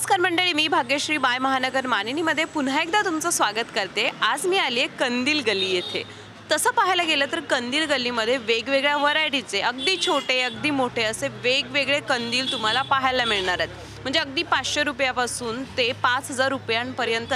नमस्कार मंडळी, मी भाग्यश्री बाय महानगर मानिनीमध्ये पुन्हा एकदा तुमचं स्वागत करते। आज मी आली आहे कंदील गल्ली येथे। तसं पाहायला गेलं तर कंदील गल्लीमध्ये वेगवेगळ्या व्हरायटीचे अगदी छोटे अगदी मोठे असे वेगवेगळे कंदील तुम्हाला पाहायला मिळणार आहेत। म्हणजे अगदी 500 रुपयापासून ते 5000 रुपयांपर्यंत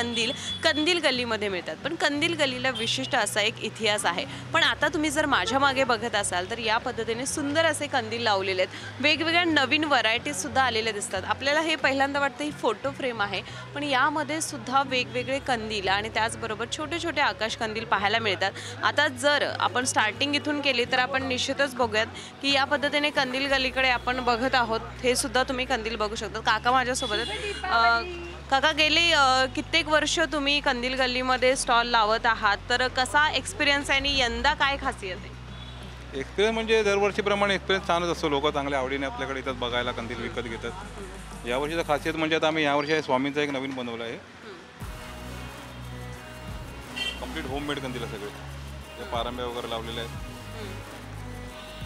कंदील गल्लीमध्ये मिळतात। पण कंदील गल्लीला विशिष्ट असा एक इतिहास आहे। पण आता तुम्ही जर माझ्या मागे बघत असाल तर या पद्धतीने सुंदर असे कंदील लावलेले आहेत। वेगवेगळ्या नवीन व्हरायटीज सुद्धा आलेले दिसतात। आपल्याला हे पहिल्यांदा वाटतं ही फोटो फ्रेम आहे, पण यामध्ये सुद्धा वेगवेगळे कंदील आणि त्याचबरोबर छोटे छोटे आकाश कंदील पाहायला मिळतात। आता जर आपण स्टार्टिंग इथून केली तर आपण निश्चितच बघूयात की या पद्धतीने कंदील गल्लीकडे आपण बघत आहोत। हे सुद्धा तुम्ही कंदील बघू शकता। काका माझ्यासोबत काका गेले कित्येक वर्ष तुम्ही कंदील गल्लीमध्ये स्टॉल लावत आहात, तर कसा एक्सपिरियन्स आहे आणि यंदा काय खासियत आहे? एक्सपिरियन्स म्हणजे दरवर्षीप्रमाणे एक्सपिरियन्स छानच असतो। लोक चांगल्या आवडीने आपल्याकडे येतात बघायला, कंदील विकत घेतात। यावर्षीचा खासियत म्हणजे आता आम्ही यावर्षी स्वामींचा एक नवीन बनवला आहे, कम्प्लीट होममेड कंदील सगळे, पारंब्या वगैरे लावलेले आहेत।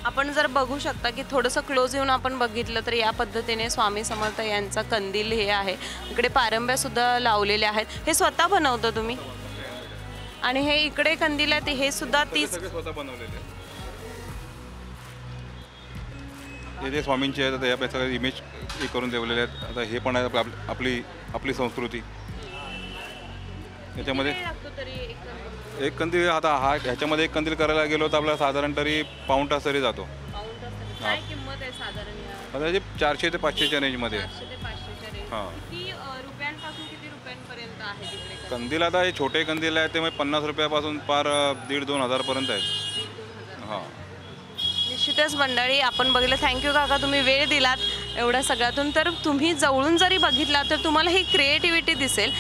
आपण जर बघू शकता की थोडंसं क्लोज येऊन आपण बघितलं तर या पद्धतीने स्वामी समर्थ यांचा कंदील हे आहे। इकडे पारंब्या सुद्धा लावलेल्या आहेत। हे स्वतः बनवता तुम्ही? आणि हे इकडे कंदील आहेत हे सुद्धा स्वतः बनवलेले आहेत। हे स्वामींचे आहेत, यापैकी सगळे इमेज हे करून ठेवलेले आहेत। आता हे पण आहे आपली संस्कृती। याच्यामध्ये एक कंदील आता ह्याच्यामध्ये एक कंदील करायला गेलो तर आपल्याला साधारण तरी पाऊण तास तरी जातो। काय किंमत आहे साधारण? आता 400 ते 500च्या रेंजमध्ये। हां, किती रुपयांपासून किती रुपयांपर्यंत आहे तिकडे कंदील? आता हे छोटे कंदील आहेत ते 50 रुपयापासून पार 1,500-2,000 हजारपर्यंत आहेत। हां, निश्चितच मंडळी आपण बघितलं। थँक्यू काका, तुम्ही वेळ दिलात एवढ्या सगळ्यातून। तर तुम्ही जवळून जरी बघितला तर तुम्हाला ही क्रिएटिव्हिटी दिसेल।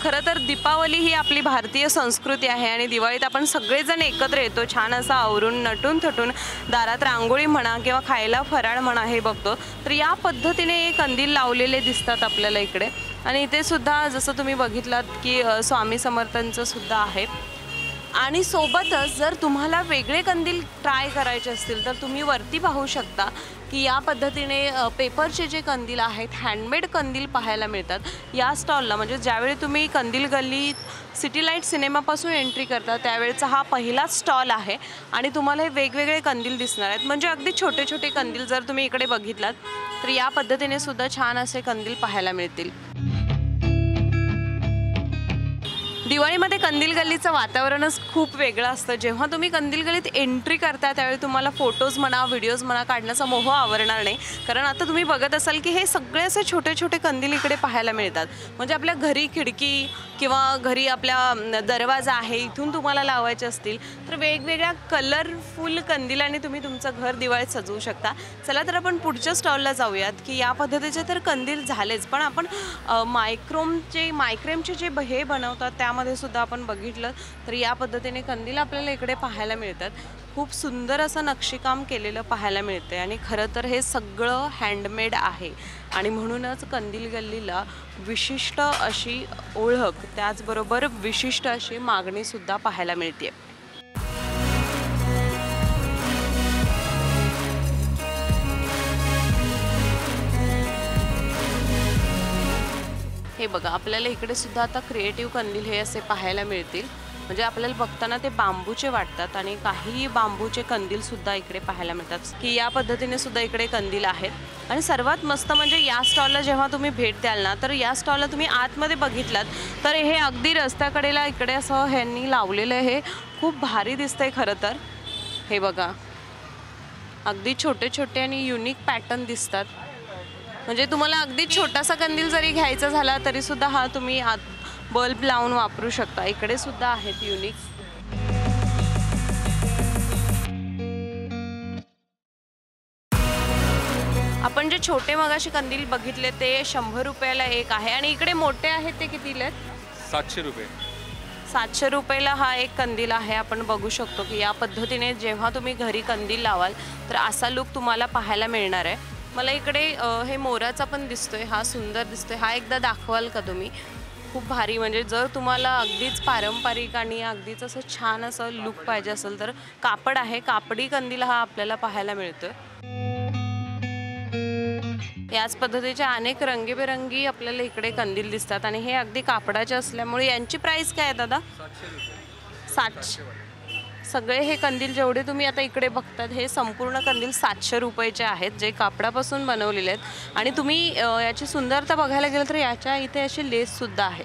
खरं तर दीपावली ही आपली भारतीय संस्कृती आहे आणि दिवाळीत आपण सगळेजण एकत्र येतो, छान असं आवरून नटून थटून, दारात रांगोळी म्हणा किंवा खायला फराळ म्हणा हे बघतो। तर या पद्धतीने कंदील लावलेले दिसतात आपल्याला इकडे। आणि इथे सुद्धा जसं तुम्ही बघितलात की स्वामी समर्थांचं सुद्धा आहे। आणि सोबतच जर तुम्हाला वेगळे कंदील ट्राय करायचे असतील तर तुम्ही वरती पाहू शकता की या पद्धतीने पेपरचे जे कंदील आहेत, हँडमेड कंदील पाहायला मिळतात या स्टॉलला। म्हणजे ज्यावेळी तुम्ही कंदील गल्ली सिटी लाईट सिनेमापासून एंट्री करता त्यावेळेचा हा पहिलाच स्टॉल आहे आणि तुम्हाला हे वेगवेगळे कंदील दिसणार आहेत। म्हणजे अगदी छोटे छोटे कंदील जर तुम्ही इकडे बघितलात तर या पद्धतीने सुद्धा छान असे कंदील पाहायला मिळतील। दिवाळीमध्ये कंदील गल्लीचं वातावरणच खूप वेगळं असतं। जेव्हा तुम्ही कंदील गल्लीत एंट्री करता त्यावेळी तुम्हाला फोटोज म्हणा, व्हिडिओज म्हणा काढण्याचा मोह आवरणार नाही। कारण आता तुम्ही बघत असाल की हे सगळे असे छोटे छोटे कंदील इकडे पाहायला मिळतात। म्हणजे आपल्या घरी खिडकी किंवा घरी आपल्या दरवाजा आहे, इथून तुम्हाला लावायचे असतील तर वेगवेगळ्या कलरफुल कंदीलांनी तुम्ही तुमचं घर दिवाळीत सजवू शकता। चला तर आपण पुढच्या स्टॉलला जाऊयात की या पद्धतीचे तर कंदील झालेच, पण आपण मायक्रेमचे जे हे बनवतात त्यामध्ये सुद्धा आपण बघितलं तर या पद्धतीने कंदील आपल्याला इकडे पाहायला मिळतात। खूप सुंदर असं नक्षीकाम केलेलं पाहायला मिळते आणि खरं तर हे सगळं हँडमेड आहे आणि म्हणूनच कंदील गल्लीला विशिष्ट अशी ओळख, त्याचबरोबर विशिष्ट अशी मागणीसुद्धा पाहायला मिळते। हे बघा, आपल्याला इकडे सुद्धा आता क्रिएटिव्ह कंदील हे असे पाहायला मिळतील। म्हणजे आपल्याला बघताना ते बांबूचे वाटतात आणि काही बांबूचे कंदील सुद्धा इकडे पाहायला मिळतात की या पद्धतीने सुद्धा इकडे कंदील आहेत। आणि सर्वात मस्त म्हणजे या स्टॉलला जेव्हा तुम्ही भेट द्याल ना तर या स्टॉलला तुम्ही आतमध्ये बघितलात तर हे अगदी रस्त्याकडेला इकडे असं ह्यांनी लावलेलं आहे। हे खूप भारी दिसतंय खरं तर। हे बघा, अगदी छोटे छोटे आणि युनिक पॅटर्न दिसतात। म्हणजे तुम्हाला अगदी छोटासा कंदील जरी घ्यायचा झाला तरी सुद्धा हा तुम्ही आत बल्ब लावून वापरू शकता। इकडे सुद्धा आहेत युनिक। आपण जे छोटे मगाशी कंदील बघितले ते 100 रुपयाला एक आहे आणि इकडे मोठे आहेत ते कितीला आहेत? 700 रुपये। 700 रुपयाला हा एक कंदील आहे। आपण बघू शकतो की या पद्धतीने जेव्हा तुम्ही घरी कंदील लावाल तर असा लुक तुम्हाला पाहायला मिळणार आहे। मला इकडे हे मोराचा पण दिसतोय, हा सुंदर दिसतोय, हा एकदा दाखवाल का तुम्ही? खूप भारी। म्हणजे जर तुम्हाला अगदीच पारंपरिक आणि अगदीच असं छान असं लुक पाहिजे असेल तर कापड आहे, कापडी कंदील हा आपल्याला पाहायला मिळतोय। याच पद्धतीचे अनेक रंगीबेरंगी आपल्याला इकडे कंदील दिसतात आणि हे अगदी कापडाचे असल्यामुळे यांची प्राइस काय आहे दादा? 700. सगळे हे कंदील जेवढे तुम्ही आता इकडे बघतात हे संपूर्ण कंदील 700 रुपयाचे आहेत, जे कापडापासून बनवलेले आहेत. आणि तुम्ही याची सुंदरता बघायला गेलं तर याच्या इथे अशी लेससुद्धा आहे,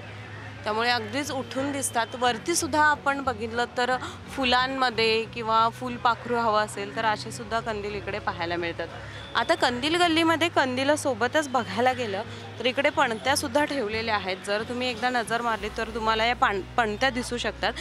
त्यामुळे अगदीच उठून दिसतात. वरतीसुद्धा आपण बघितलं तर फुलांमध्ये किंवा फुलपाखरू हवं असेल तर असे सुद्धा कंदील इकडे पाहायला मिळतात. आता कंदील गल्लीमध्ये कंदीलासोबतच बघायला गेलं तर इकडे पणत्यासुद्धा ठेवलेल्या आहेत. जर तुम्ही एकदा नजर मारली तर तुम्हाला या पणत्या दिसू शकतात.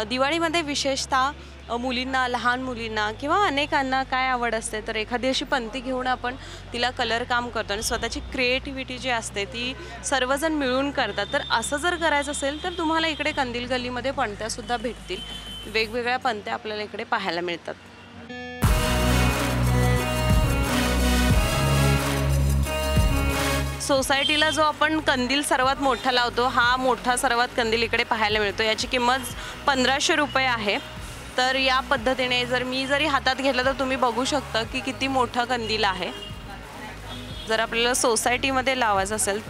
दिवाळीमध्ये विशेषतः मुलींना, लहान मुलींना किंवा अनेकांना काय आवड असते तर एखादी अशी पंती घेऊन आपण तिला कलर काम करतो आणि स्वतःची क्रिएटिव्हिटी जी असते ती सर्वजण मिळून करतात. तर असं जर करायचं असेल तर तुम्हाला इकडे कंदील गल्लीमध्ये पणत्यासुद्धा भेटतील. वेगवेगळ्या पणत्या आपल्याला इकडे पाहायला मिळतात. सोसायटीला जो आपण कंदील सर्वात मोठा लावतो, हा मोठा सर्वात कंदील इकडे पाहायला मिळतो. याची किंमत 1500 रुपये आहे. तर या पद्धतीने जरी हातात घेतलं तर तुम्ही बघू शकता की किती मोठा कंदील आहे. जर आपल्याला सोसायटीमध्ये लावायचं असेल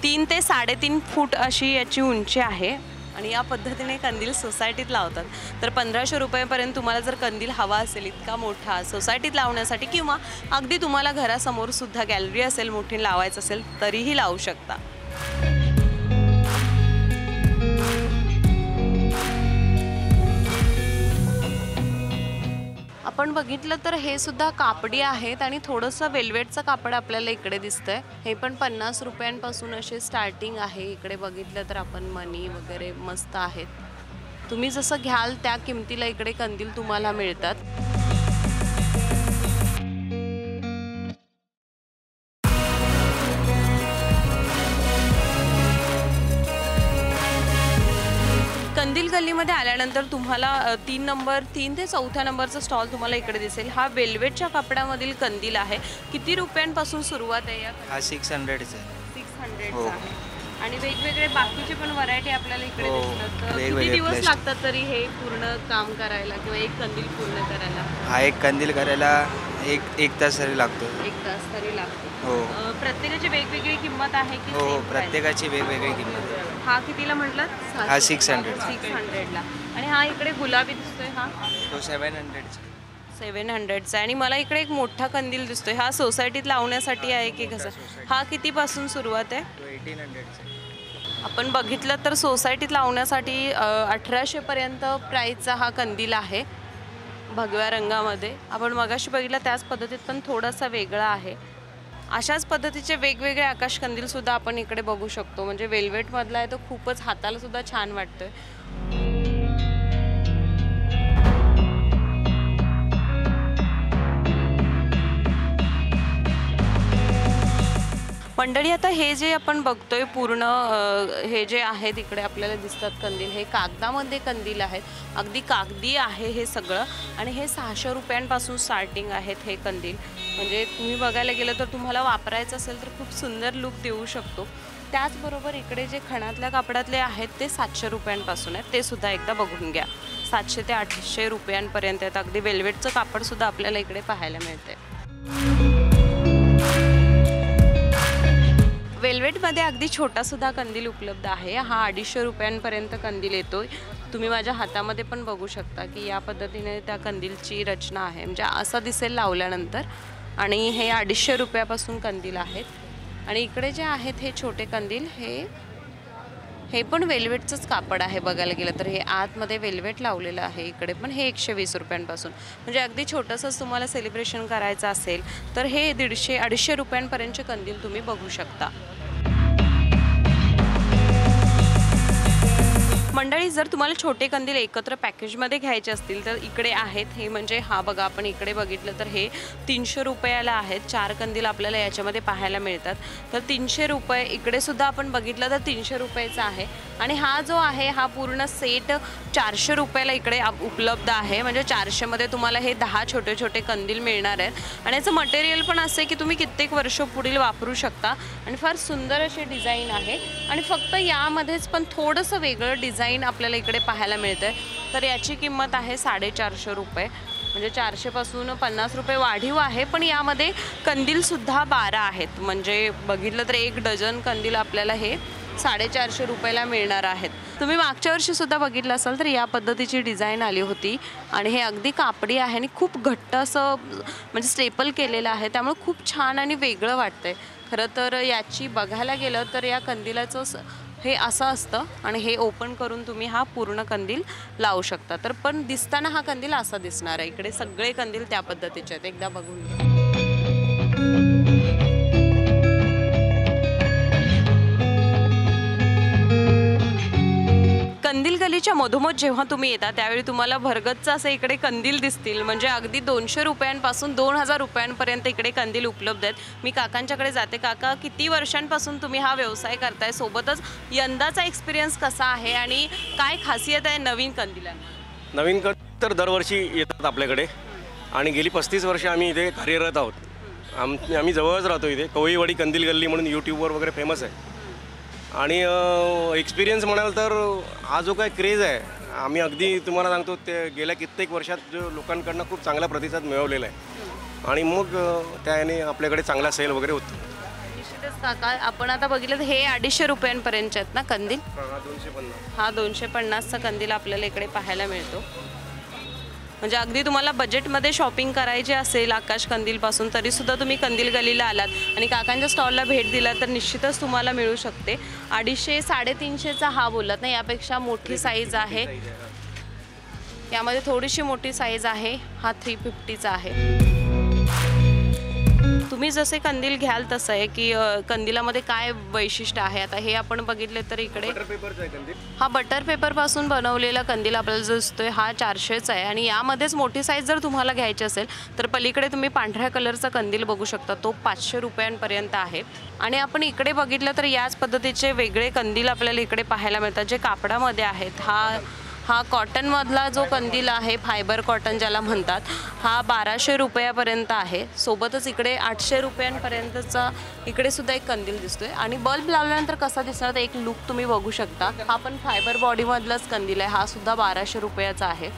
3 ते 3.5 फूट अशी याची उंची आहे आणि या पद्धतीने कंदील सोसायटीत लावतात. तर 1500 रुपयेपर्यंत तुम्हाला जर कंदील हवा असेल इतका मोठा सोसायटीत लावण्यासाठी किंवा अगदी तुम्हाला घरासमोर सुद्धा गॅलरी असेल मोठी लावायचं असेल तरीही लावू शकता. आपण बघितलं तर हे सुद्धा कापडी आहेत आणि थोडंसं वेल्वेटचं कापड आपल्याला इकडे दिसतंय. हे पण 50 रुपयांपासून असे स्टार्टिंग आहे. इकडे बघितलं तर आपण मणी वगैरे मस्त आहेत. तुम्ही जसं घ्याल त्या किमतीला इकडे कंदील तुम्हाला मिळतात. कंदील गल्लीमध्ये आल्यानंतर तुम्हाला 3 ते 4 नंबरचा स्टॉल तुम्हाला इकडे दिसेल. हा वेल्वेटच्या कापडामधील कंदील आहे. किती रुपयांपासून सुरुवात आहे? हा 600 चा 600 आहे. आणि वेगवेगळे बाकीचे पण व्हरायटी आपल्याला इकडे दिसतात. तर किती वेगवेगळे दिवस प्लेस. लागतात तरी हे पूर्ण काम करायला किंवा एक कंदील पूर्ण करायला? हा एक कंदील करायला एक तास तरी लागतो. 1 तास तरी लागतो. हो प्रत्येकाची वेगवेगळी किंमत आहे की हो same price? प्रत्येकाची वेगवेगळी किंमत आहे. हा कितीला म्हटलं? हा 600. 600ला. आणि हा इकडे गुलाबी दिसतोय, हा तो 700 चा 700चा. आणि मला इकडे एक मोठा कंदील दिसतोय. हा सोसायटीत लावण्यासाठी आहे की कसं? हा कितीपासून सुरुवात आहे? तो 1800 चा. आपण बघितलं तर सोसायटीत लावण्यासाठी 1800 पर्यंत प्राईसचा हा कंदील आहे, भगव्या रंगामध्ये. आपण मगाशी बघितलं त्याच पद्धतीत पण थोडासा वेगळा आहे. अशाच पद्धतीचे वेगवेगळे आकाश कंदीलसुद्धा आपण इकडे बघू शकतो. म्हणजे वेल्वेटमधला आहे तो खूपच हाताला सुद्धा छान वाटतोय. मंडळी, आता हे जे आपण बघतोय पूर्ण हे जे आहेत इकडे आपल्याला दिसतात कंदील, हे कागदामध्ये कंदील आहेत. अगदी कागदी आहे हे सगळं. आणि हे 600 रुपयांपासून स्टार्टिंग आहेत हे कंदील. म्हणजे तुम्ही बघायला गेलं तर तुम्हाला वापरायचं असेल तर खूप सुंदर लुक देऊ शकतो. त्याचबरोबर इकडे जे खणातल्या कापडातले आहेत ते 700 रुपयांपासून आहेत. ते सुद्धा एकदा बघून घ्या. 700 ते 800 रुपयांपर्यंत आहेत. अगदी वेल्वेटचं कापडसुद्धा आपल्याला इकडे पाहायला मिळते. वेल्वेटमध्ये अगदी छोटासुद्धा कंदील उपलब्ध आहे. हा 250 रुपयांपर्यंत कंदील येतो. तुम्ही माझ्या हातामध्ये पण बघू शकता की या पद्धतीने त्या कंदीलची रचना आहे. म्हणजे असं दिसेल लावल्यानंतर. आणि हे 250 रुपयापासून कंदील आहेत. आणि इकडे जे आहेत हे छोटे कंदील, हे पण वेल्वेटचंच कापड आहे. बघायला गेलं तर हे आतमध्ये वेल्वेट लावलेलं आहे. इकडे पण हे 120 रुपयांपासून. म्हणजे अगदी छोटंसंच तुम्हाला सेलिब्रेशन करायचं असेल तर हे 150-250 रुपयांपर्यंतचे कंदील तुम्ही बघू शकता. मंडळी, जर तुम्हाला छोटे कंदील एकत्र पॅकेजमध्ये घ्यायचे असतील तर इकडे आहेत. हे म्हणजे हा बघा, आपण इकडे बघितलं तर हे 300 रुपयाला आहेत. 4 कंदील आपल्याला याच्यामध्ये पाहायला मिळतात. तर 300 रुपये. इकडे सुद्धा आपण बघितलं तर 300 रुपयाचा आहे. आणि हा जो आहे हा पूर्ण सेट 400 रुपयाला इकडे उपलब्ध आहे. म्हणजे 400मध्ये तुम्हाला हे 10 छोटे छोटे कंदील मिळणार आहेत. आणि याचं मटेरियल पण असं आहे की तुम्ही कित्येक वर्ष पुढील वापरू शकता. आणि फार सुंदर असे डिझाईन आहे. आणि फक्त यामध्येच पण थोडंसं वेगळं डिझाईन आपल्याला इकडे पाहायला मिळतं. तर याची किंमत आहे 450 रुपये. म्हणजे 400पासून 50 रुपये वाढीव आहे, पण यामध्ये कंदीलसुद्धा 12 आहेत. म्हणजे बघितलं तर 1 डझन कंदील आपल्याला हे 450 रुपयाला मिळणार आहेत. तुम्ही मागच्या वर्षीसुद्धा बघितलं असाल तर या पद्धतीची डिझाईन आली होती आणि हे अगदी कापडी आहे आणि खूप घट्ट असं म्हणजे स्टेपल केलेलं आहे, त्यामुळे खूप छान आणि वेगळं वाटतंय. खरं तर याची बघायला गेलं तर या कंदिलाचं हे असं असतं आणि हे ओपन करून तुम्ही हा पूर्ण कंदील लावू शकता. तर पण दिसताना हा कंदील असा दिसणार आहे. इकडे सगळे कंदील त्या पद्धतीचे आहेत, एकदा बघून घ्या. कंदील गलीच्या मधोमध जेव्हा तुम्ही येता त्यावेळी तुम्हाला भरगतचं असं इकडे कंदील दिसतील. म्हणजे अगदी 200 रुपयांपासून 2000 रुपयांपर्यंत इकडे कंदील उपलब्ध आहेत. मी काकांच्याकडे जाते. काका, किती वर्षांपासून तुम्ही हा व्यवसाय करताय? सोबतच यंदाचा एक्सपिरियन्स कसा आहे आणि काय खासियत आहे नवीन कंदिलांना? नवीन तर दरवर्षी येतात आपल्याकडे आणि गेली 35 वर्ष आम्ही इथे कार्यरत आहोत. आम्ही जवळच राहतो इथे. कवईवाडी कंदील गल्ली म्हणून यूट्यूबवर वगैरे फेमस आहे. आणि एक्सपिरियन्स म्हणाल तर हा जो काय क्रेज आहे, आम्ही अगदी तुम्हाला सांगतो ते गेल्या कित्येक वर्षात जो लोकांकडनं खूप चांगला प्रतिसाद मिळवलेला आहे आणि मग त्याने आपल्याकडे चांगला सेल वगैरे होतो. निश्चितच काका, आपण आता बघितलं तर हे 250 रुपयांपर्यंतचे आहेत ना कंदील? हा 250चा कंदील आपल्याला इकडे पाहायला मिळतो. म्हणजे अगदी तुम्हाला बजेटमध्ये शॉपिंग करायची असेल आकाश कंदीलपासून तरीसुद्धा तुम्ही कंदील गलीला आलात आणि काकांच्या स्टॉलला भेट दिला तर निश्चितच तुम्हाला मिळू शकते. 250-350चा हा बोललात ना, यापेक्षा मोठी साईज आहे. यामध्ये थोडीशी मोठी साईज आहे. हा 350चा आहे. तुम्ही जसे कंदील घ्याल तसं आहे की कंदिलामध्ये काय वैशिष्ट्य आहे. आता हे आपण बघितले तर इकडे हा बटर पेपरपासून बनवलेला कंदील आपल्याला जो दिसतोय हा 400चा आहे आणि यामध्येच मोठी साईज जर तुम्हाला घ्यायची असेल तर पलीकडे तुम्ही पांढऱ्या कलरचा कंदील बघू शकता. तो 500 रुपयांपर्यंत आहे. आणि आपण इकडे बघितलं तर याच पद्धतीचे वेगळे कंदील आपल्याला इकडे पाहायला मिळतात जे कापडामध्ये आहेत. हा कॉटनमधला जो कंदील आहे, फायबर कॉटन ज्याला म्हणतात, हा 1200 रुपयापर्यंत आहे. सोबतच इकडे 800 रुपयांपर्यंतचा इकडे सुद्धा एक कंदील दिसतोय आणि बल्ब लावल्यानंतर कसा दिसणार तर एक लुक तुम्ही बघू शकता. हा पण फायबर बॉडीमधलाच कंदील आहे. हा सुद्धा 1200 रुपयाचा आहे.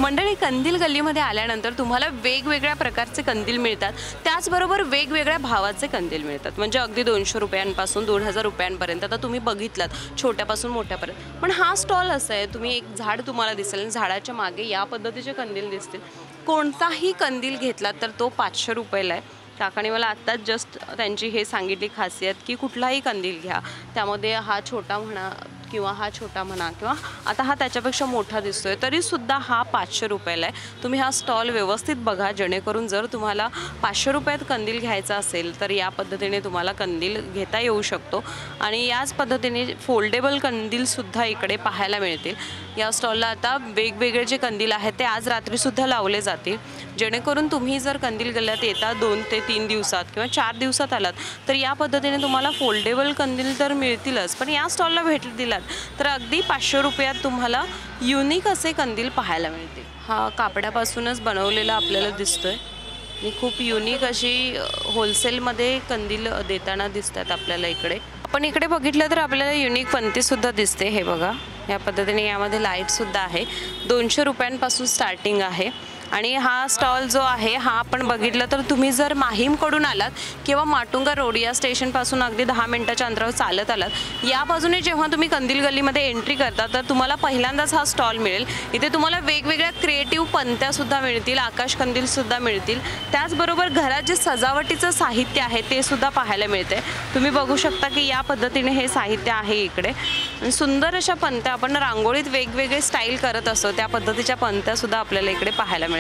मंडळी, कंदील गल्लीमध्ये आल्यानंतर तुम्हाला वेगवेगळ्या प्रकारचे कंदील मिळतात. त्याचबरोबर वेगवेगळ्या भावाचे कंदील मिळतात. म्हणजे अगदी 200 रुपयांपासून 2000 रुपयांपर्यंत आता तुम्ही बघितलात, छोट्यापासून मोठ्यापर्यंत. पण हा स्टॉल असा आहे, तुम्ही एक झाड तुम्हाला दिसेल आणि झाडाच्या मागे या पद्धतीचे कंदील दिसतील. कोणताही कंदील घेतला तर तो 500 रुपयाला आहे. काकाने मला आत्ताच जस्ट त्यांची हे सांगितली खासियत की कुठलाही कंदील घ्या, त्यामध्ये हा छोटा म्हणा किंवा हा छोटा म्हणा किंवा आता हा त्याच्यापेक्षा मोठा दिसतोय तरीसुद्धा हा 500 रुपयाला आहे. तुम्ही हा स्टॉल व्यवस्थित बघा, जेणेकरून जर तुम्हाला 500 रुपयात कंदील घ्यायचा असेल तर या पद्धतीने तुम्हाला कंदील घेता येऊ शकतो. आणि याच पद्धतीने फोल्डेबल कंदीलसुद्धा इकडे पाहायला मिळतील. या स्टॉलला आता वेगवेगळे जे कंदील आहेत ते आज रात्रीसुद्धा लावले जातील, जेणेकरून तुम्ही जर कंदील गल्ल्यात येता 2 ते 3 दिवसात किंवा 4 दिवसात आलात तर या पद्धतीने तुम्हाला फोल्डेबल कंदील तर मिळतीलच, पण या स्टॉलला भेट दिलात तर अगदी 500 रुपयात तुम्हाला युनिक असे कंदील पाहायला मिळतील. हा कापडापासूनच बनवलेला आपल्याला दिसतोय आणि खूप युनिक अशी होलसेलमध्ये कंदील देताना दिसतात आपल्याला इकडे. आपण इकडे बघितलं तर आपल्याला युनिक पंतीसुद्धा दिसते. हे बघा, या पद्धतीने यामध्ये लाईटसुद्धा आहे. 200 रुपयांपासून स्टार्टिंग आहे. आणि हा स्टॉल जो आहे हा आपण बघितलं तर तुम्ही जर माहीमकडून आलात किंवा माटुंगा रोड या स्टेशनपासून अगदी 10 मिनिटाच्या अंतरावर चालत आलात, या बाजूने जेव्हा तुम्ही कंदील गल्लीमध्ये एंट्री करता तर तुम्हाला पहिल्यांदाच हा स्टॉल मिळेल. इथे तुम्हाला वेगवेगळ्या क्रिएटिव्ह पंत्यासुद्धा मिळतील, आकाश कंदीलसुद्धा मिळतील. त्याचबरोबर घरात जे सजावटीचं साहित्य आहे ते सुद्धा पाहायला मिळते. तुम्ही बघू शकता की या पद्धतीने हे साहित्य आहे इकडे. आणि सुंदर अशा पंत्या, आपण रांगोळीत वेगवेगळे स्टाईल करत असतो त्या पद्धतीच्या पंत्यासुद्धा आपल्याला इकडे पाहायला मिळतात.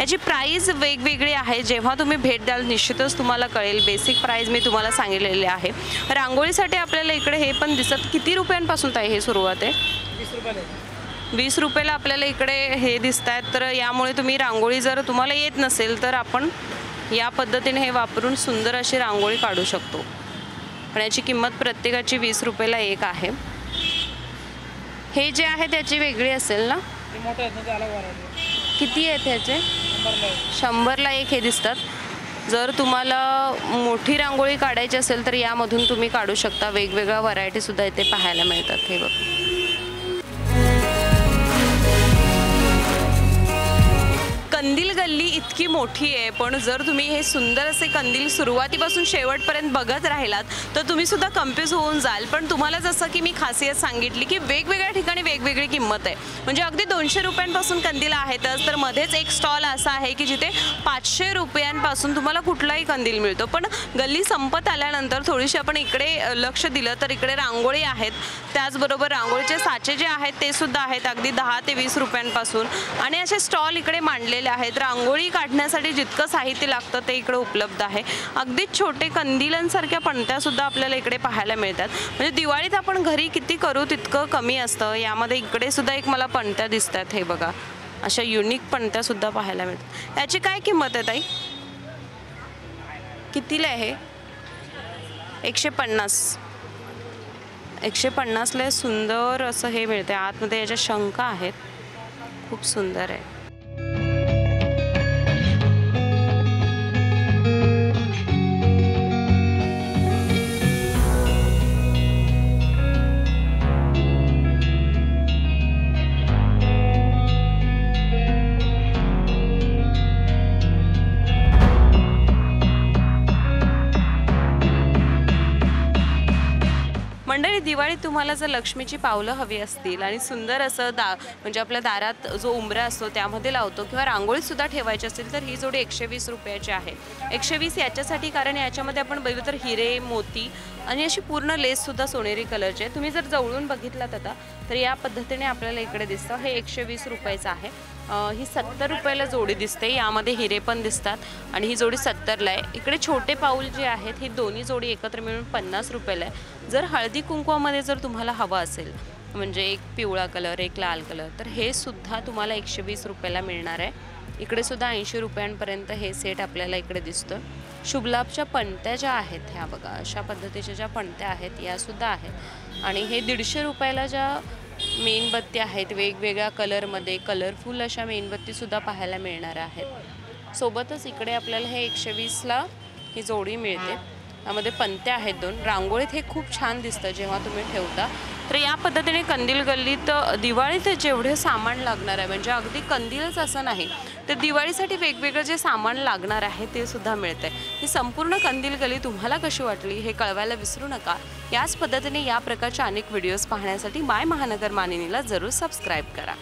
याची प्राईस वेगवेगळी आहे. जेव्हा तुम्ही भेट द्याल निश्चितच तुम्हाला कळेल. बेसिक प्राईस मी तुम्हाला सांगितलेली आहे. रांगोळीसाठी आपल्याला इकडे हे पण दिसत. किती रुपयांपासून ताई हे सुरुवात आहे? 20 रुपयाला आपल्याला इकडे हे दिसत आहेत. तर यामुळे तुम्ही रांगोळी जर तुम्हाला येत नसेल तर आपण या पद्धतीने हे वापरून सुंदर अशी रांगोळी काढू शकतो. पण याची किंमत प्रत्येकाची 20 रुपयाला एक आहे. हे जे आहे त्याची वेगळी असेल ना? किती आहेत ह्याचे? 100ला एक हे दिसतात. जर तुम्हाला मोठी रांगोळी काढायची असेल तर यामधून तुम्ही काढू शकता. वेगवेगळ्या व्हरायटीसुद्धा इथे पाहायला मिळतात. हे बघ, कंदील गल्ली इतकी मोठी आहे, पण जर तुम्ही हे सुंदर असे कंदील सुरुवातीपासून शेवटपर्यंत बघत राहिलात तर तुम्ही सुद्धा कन्फ्यूज होऊन जाल. पण तुम्हाला जसं की मी खासियत सांगितली की वेगवेगळ्या ठिकाणी वेगवेगळी किंमत आहे. म्हणजे अगदी 200 रुपयांपासून कंदील आहेतच, तर मध्येच एक स्टॉल असा आहे की जिथे 500 रुपयांपासून तुम्हाला कुठलाही कंदील मिळतो. पण गल्ली संपत आल्यानंतर थोडीशी आपण इकडे लक्ष दिलं तर इकडे रांगोळी आहेत, त्याचबरोबर रांगोळीचे साचे जे आहेत ते सुद्धा आहेत अगदी 10 ते 20 रुपयांपासून. आणि असे स्टॉल इकडे मांडलेले आहेत. रांगोळी काढण्यासाठी जितकं साहित्य लागतं ते इकडे उपलब्ध आहे. अगदी छोटे कंदिलांसारख्या पणत्यासुद्धा आपल्याला इकडे पाहायला मिळतात. म्हणजे दिवाळीत आपण घरी किती करू तितकं कमी असतं. यामध्ये इकडे सुद्धा एक मला पणत्या दिसतात, हे बघा अशा युनिक पणत्यासुद्धा पाहायला मिळतात. याची काय किंमत आहे ताई? कितीला आहे? 150. 150ला सुंदर असं हे मिळते. आतमध्ये याच्या शंका आहेत, खूप सुंदर आहे. मंडळी, दिवाळीत तुम्हाला जर लक्ष्मीची पावलं हवी असतील आणि सुंदर असं म्हणजे आपल्या दारात जो उंबरा असतो त्यामध्ये लावतो किंवा रांगोळीसुद्धा ठेवायची असेल तर ही जोडी 120 रुपयाची आहे. 120 याच्यासाठी कारण याच्यामध्ये आपण बघितलं तर हिरे, मोती आणि अशी पूर्ण लेससुद्धा सोनेरी कलरची आहे. तुम्ही जर जवळून बघितलात आता तर या पद्धतीने आपल्याला इकडे दिसतं. हे 120 रुपयाचं आहे. ही 70 रुपयाला जोडी दिसते. यामध्ये हिरे पण दिसतात आणि ही जोडी 70ला आहे. इकडे छोटे पाऊल जे आहेत ही दोन्ही जोडी एकत्र मिळून 50 रुपयाला आहे. जर हळदी कुंकवामध्ये जर तुम्हाला हवं असेल म्हणजे एक पिवळा कलर एक लाल कलर तर हे सुद्धा तुम्हाला 120 रुपयाला मिळणार आहे. इकडे सुद्धा 80 रुपयांपर्यंत हे सेट आपल्याला इकडे दिसतं. शुभलाभच्या पणत्या ज्या आहेत ह्या बघा अशा पद्धतीच्या ज्या पणत्या आहेत यासुद्धा आहेत. आणि हे 150 रुपयाला ज्या मेणबत्ती आहेत वेगवेगळ्या कलरमध्ये कलरफुल अशा मेणबत्तीसुद्धा पाहायला मिळणार आहेत. सोबतच इकडे आपल्याला हे 120ला ही जोडी मिळते. यामध्ये पणत्या आहेत 2. रांगोळीत हे खूप छान दिसतं जेव्हा तुम्ही ठेवता. तर या पद्धतीने कंदील गल्लीत दिवाळीत जेवढे सामान लागणार आहे म्हणजे अगदी कंदीलच असं नाही तर दिवाळीसाठी वेगवेगळं जे सामान लागणार आहे ते सुद्धा मिळतं आहे. ही संपूर्ण कंदील गल्ली तुम्हाला कशी वाटली हे कळवायला विसरू नका. याच पद्धतीने या प्रकारच्या अनेक व्हिडिओज पाहण्यासाठी माय महानगर मानिनीला जरूर सबस्क्राईब करा.